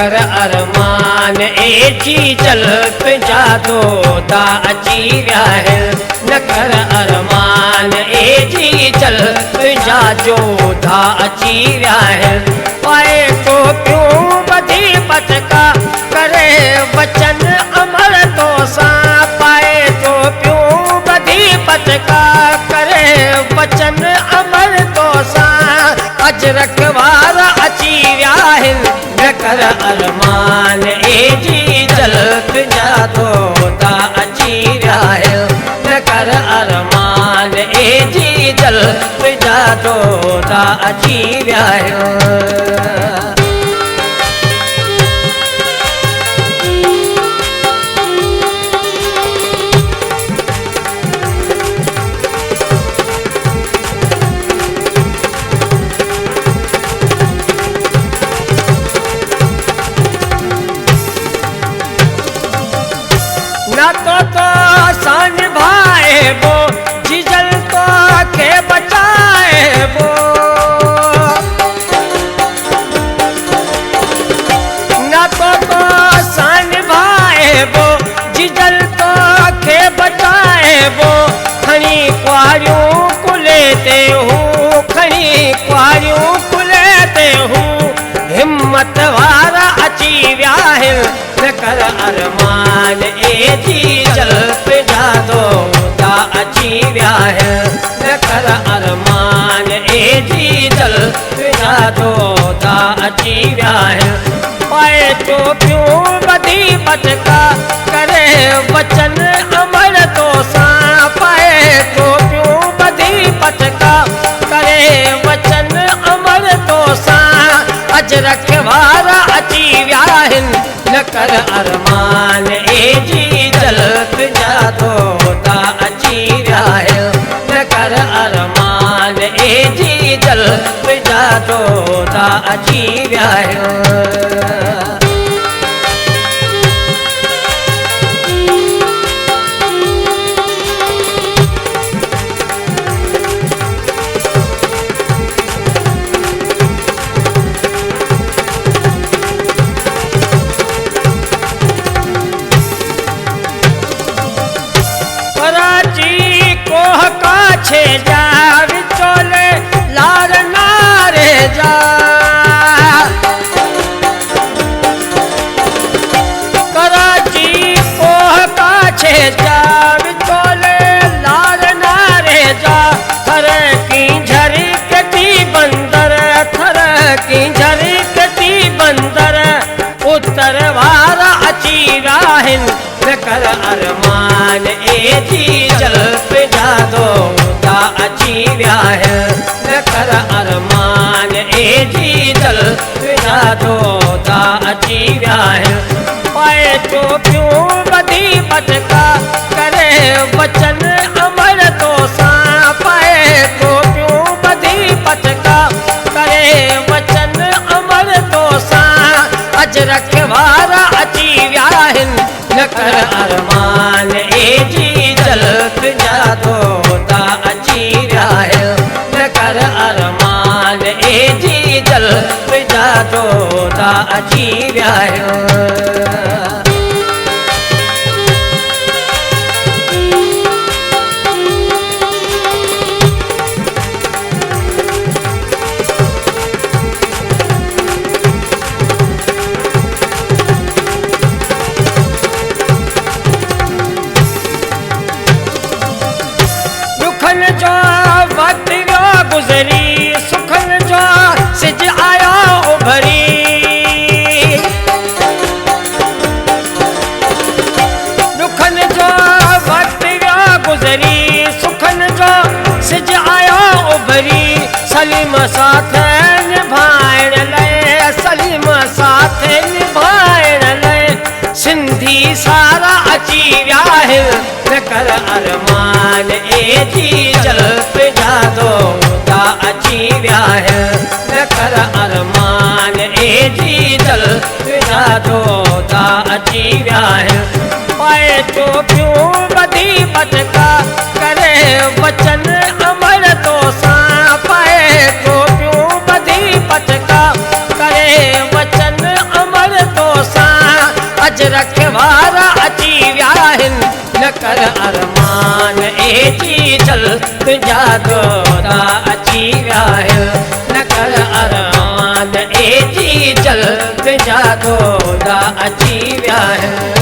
कर अरमान एची चल तुझा दोता अची विया है। न कर अरमान एची चल तुझा जोधा अची विया है। पाए तो क्यों बधी पटका करे वचन अमर तो सा। पाए तो क्यों बधी पटका करे वचन अमर तो सा। अज रखवारा अची विया है। न कर अरमान एजी चल तुझा दोता अची विया है। न कर अरमान एजी चल तुझा दोता अची विया है। तो सान भाए वो जिजल तो के बचाए वो। न तो सान भाए वो जिजल तो के बचाए वो। खनी क्वारियों को लेते हूँ खनी क्वारियों को लेते हूँ। हिम्मत वारा अची विया है। न कर अरमान एजी चल तुझा दोता अची विया है। न कर अरमान एजी चल तुझा दोता अची विया है। पाए तो क्यों बधी पटका करे वचन अमर तो सा। पाए तो क्यों बधी पटका करे वचन अमर तो सा। अज रखवारा अची विया है। न कर अरमान एजी चल तुझा दोता अची विया है। न कर अरमान एजी चल तुझा दोता अची विया है। छे जा विचोले लार नारे जा। कराची कोह का छे जा विचोले लार नारे जा। थर की झरकती बंदर थर की झरकती बंदर। उत्तर वारा अची राहिन। न कर अरमान एजी चल तुझा दोता अची विया है। न कर अरमान एजी चल तुझा दोता अची विया है। पाए तो क्यों बधी पटका करे वचन अमर तो सा। पाए तो क्यों बधी पटका करे वचन अमर तो सा। अज रखवारा अची विया है। न कर अरमान एजी चल तुझा दोता अची विया है। न कर अरमान एजी चल तुझा दोता अची विया है। जो वक्त गुजरी सुखन जो सिज आया उभरी। दुखन जो वक्त गुजरी सुखन जो सिज आया उभरी। सलीम साथ निभाइण लय सलीम साथ निभाइण लय। सिंधी सारा अची विया है। न कर अरमान एजी चल तुझा दोता अची विया है। न कर अरमान एजी चल तुझा दोता अची विया है। पाए तो क्यों बधी पटका करे वचन अमर तो सा। पाए तो क्यों बधी पटका करे वचन अमर कर अरमान एची चल तुझा दोदा अची विया न कर अरमान एची चल तुझा दोदा अची विया